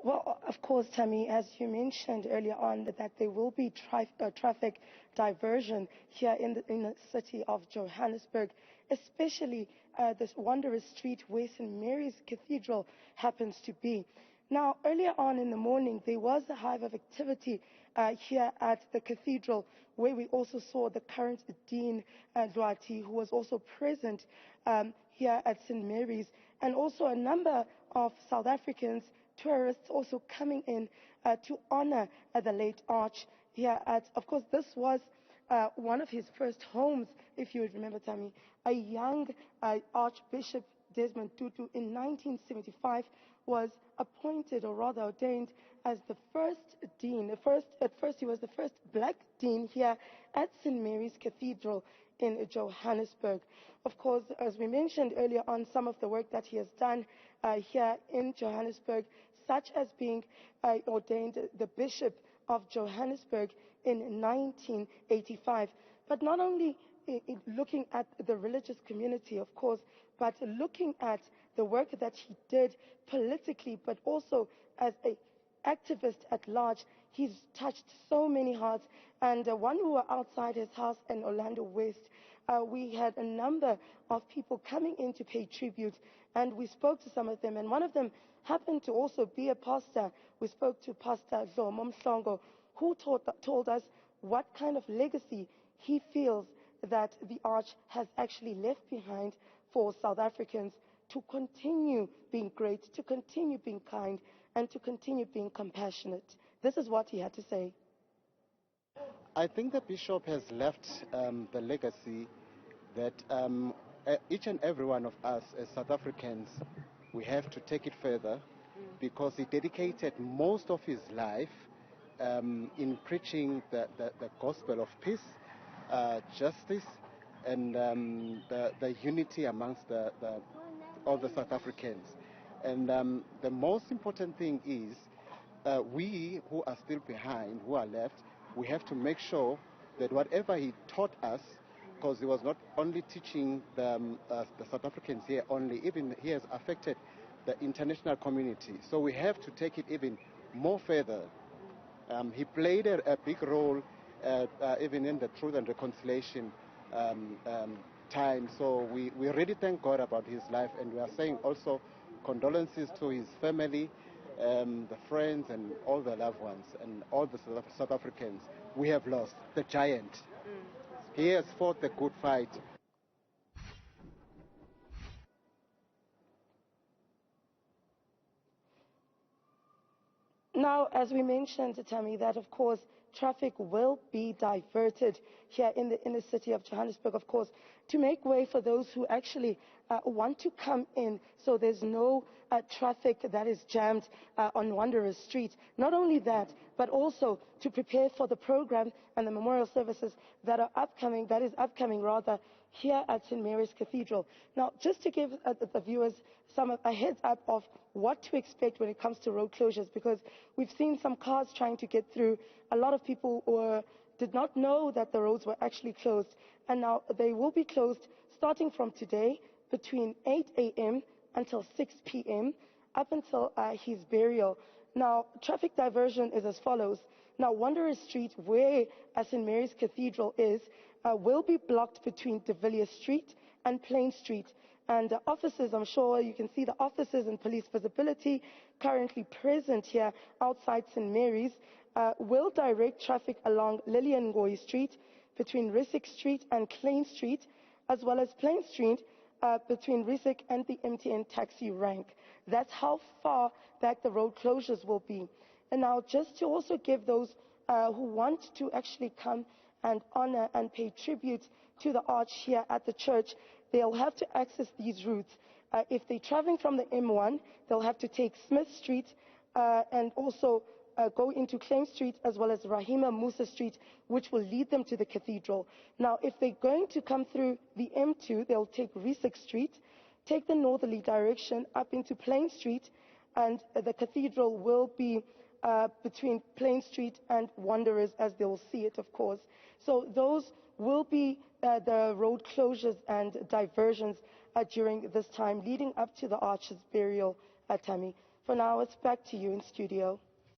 Well, of course, Tammy, as you mentioned earlier on, that there will be traffic diversion here in the city of Johannesburg, especially this wondrous street where St. Mary's Cathedral happens to be. Now, earlier on in the morning, there was a hive of activity here at the cathedral, where we also saw the current Dean Dlwati, who was also present here at St. Mary's, and also a number of South Africans, tourists also coming in to honor the late Arch here at, of course, this was one of his first homes, if you would remember, Tammy. A young Archbishop Desmond Tutu in 1975 was appointed, or rather ordained, as the first dean. At first he was the first black dean here at St. Mary's Cathedral in Johannesburg. Of course, as we mentioned earlier on, some of the work that he has done here in Johannesburg, such as being ordained the Bishop of Johannesburg in 1985. But not only looking at the religious community, of course, but looking at the work that he did politically, but also as an activist at large. He's touched so many hearts. And one who were outside his house in Orlando West, we had a number of people coming in to pay tribute, and we spoke to some of them, and one of them happened to also be a pastor. We spoke to Pastor Zoma Mhlongo, who told us what kind of legacy he feels that the Arch has actually left behind for South Africans to continue being great, to continue being kind, and to continue being compassionate. This is what he had to say. I think the Bishop has left the legacy that each and every one of us as South Africans, we have to take it further, because he dedicated most of his life in preaching the gospel of peace, justice, and the unity amongst all the South Africans. And the most important thing is we who are still behind, who are left, we have to make sure that whatever he taught us, because he was not only teaching the South Africans here only, even he has affected the international community. So we have to take it even more further. He played a big role even in the Truth and Reconciliation time. So we really thank God about his life, and we are saying also condolences to his family, the friends, and all the loved ones, and all the South Africans. We have lost the giant. He has fought the good fight. Now, as we mentioned, Tammy, that of course traffic will be diverted here in the inner city of Johannesburg, of course, to make way for those who actually want to come in, so there's no traffic that is jammed on Wanderers Street. Not only that, but also to prepare for the program and the memorial services that is upcoming here at St. Mary's Cathedral. Now, just to give the viewers a heads up of what to expect when it comes to road closures, because we've seen some cars trying to get through. A lot of people did not know that the roads were actually closed, and now they will be closed starting from today between 8 a.m. until 6 p.m. up until his burial. Now, traffic diversion is as follows. Now, Wanderer Street, where St. Mary's Cathedral is, will be blocked between De Villiers Street and Plain Street. And officers, I'm sure you can see the officers and police visibility currently present here outside St. Mary's, will direct traffic along Lillian Ngoyi Street, between Risick Street and Klein Street, as well as Plain Street between Risick and the MTN taxi rank. That's how far back the road closures will be. And now, just to also give those who want to actually come and honor and pay tribute to the Arch here at the church, they'll have to access these routes. If they're traveling from the M1, they'll have to take Smith Street and also go into Klein Street, as well as Rahima Musa Street, which will lead them to the cathedral. Now, if they're going to come through the M2, they'll take Risick Street, take the northerly direction up into Plain Street, and the cathedral will be between Plain Street and Wanderers, as they will see it, of course. So those will be the road closures and diversions during this time leading up to the Arch's burial, Tammy. For now, it's back to you in studio.